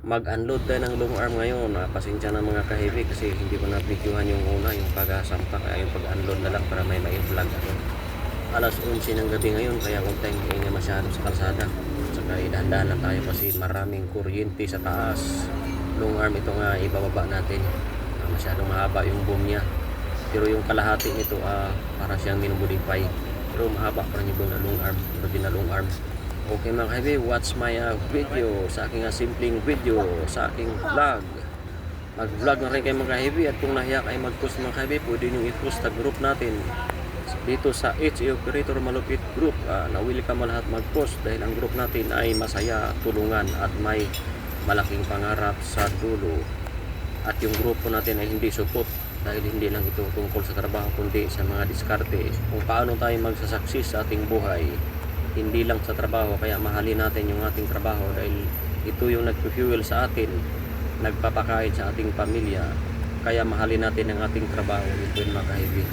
Mag-unload tayo ng long arm ngayon. Pasensya na mga ka-heavy kasi hindi ko na-videohan yung una, yung pag-asampa, kaya yung pag-unload na lang para may vlog ako. Alas 11 ng gabi ngayon kaya huwag tayong maingay masyado sa kalsada. Saka dahan-dahan lang tayo kasi maraming kuryente sa taas. Long arm ito nga ibababa natin. Masyadong mahaba yung boom niya. Pero yung kalahati nito para siyang minumodify. Pero mahaba pa rin yung long arm, original long arm. Okay mga ka-heavy, watch my video sa aking simpleng video sa aking vlog. Mag-vlog na rin kayo mga ka-heavy at kung nahiya kayo mag-post mga ka-heavy, pwede nyo i-post sa group natin dito sa HA Operator Malupit Group. Na-welcome mo lahat mag-post dahil ang group natin ay masaya, tulungan at may malaking pangarap sa dulo. At yung grupo natin ay hindi support dahil hindi lang ito tungkol sa trabaho kundi sa mga diskarte kung paano tayo magsasaksis sa ating buhay. Hindi lang sa trabaho, kaya mahalin natin yung ating trabaho dahil ito yung nag-fuel sa atin, nagpapakain sa ating pamilya. Kaya mahalin natin ang ating trabaho, ito yung mga ka-heavy.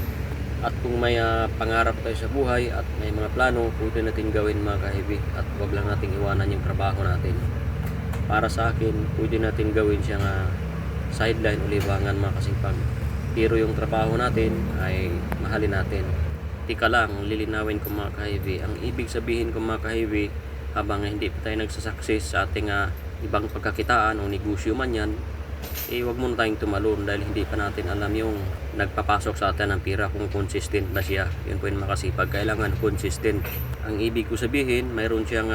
At kung may pangarap tayo sa buhay at may mga plano, pwede natin gawin mga ka-heavy. At huwag lang natin iwanan yung trabaho natin. Para sa akin, pwede natin gawin siyang sideline o libangan mga kasipag. Pero yung trabaho natin ay mahalin natin. Tika lang, lilinawin ko mga ka-heavy. Ang ibig sabihin ko mga ka-heavy, habang hindi pa tayo nagsasakses sa ating ibang pagkakitaan o negosyo man yan, huwag muna tayong tumalon dahil hindi pa natin alam yung nagpapasok sa atin ng pira kung consistent na siya. Yun po yung makasipag. Kailangan consistent. Ang ibig ko sabihin, mayroon siyang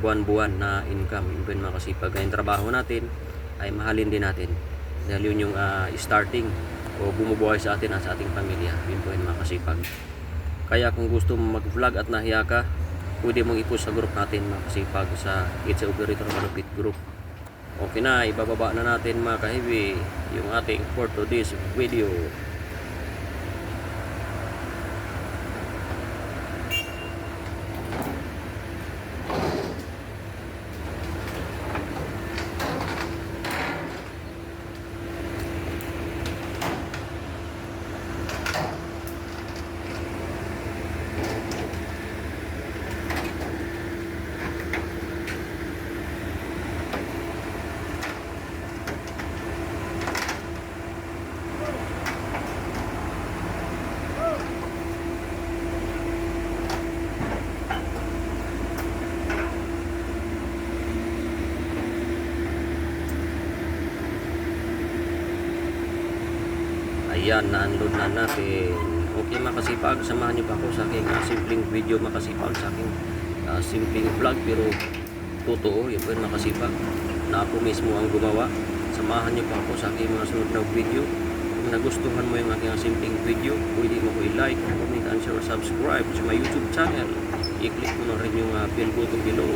buwan-buwan na income. Yun po yung makasipag. Kaya yung trabaho natin ay mahalin din natin. Dahil yun yung starting o bumubuhay sa atin at sa ating pamilya. Yun po yung makasipag. Kaya kung gusto mo mag-vlog at nahiya ka, pwede mong i-post sa group natin mga kasipag sa HA Operator Malupit Group. Okay na, ibababa na natin mga ka-heavy yung ating for today's video. Ayan, na-unload na natin. Okay mga kasipag, samahan niyo pa ako sa aking simpleng video mga kasipag, sa aking simpleng vlog pero totoo. Yun po yun mga kasipag, na ako mismo ang gumawa. Samahan niyo pa ako sa aking mga sunod na video. Kung nagustuhan mo yung aking simpleng video, pwede mo ko i-like, comment, and share, subscribe sa my YouTube channel. I-click mo na rin yung bell button below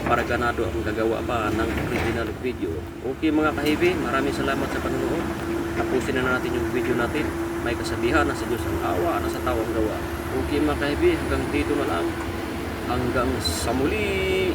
para ganado ang gagawa pa ng original video. Okay mga ka-heavy, maraming salamat sa panonood. Tapusin na natin yung video natin. May kasabihan na sa Diyos ang awa, na sa tao ang gawa. Okay mga ka-heavy, hanggang dito na lang. Hanggang sa muli.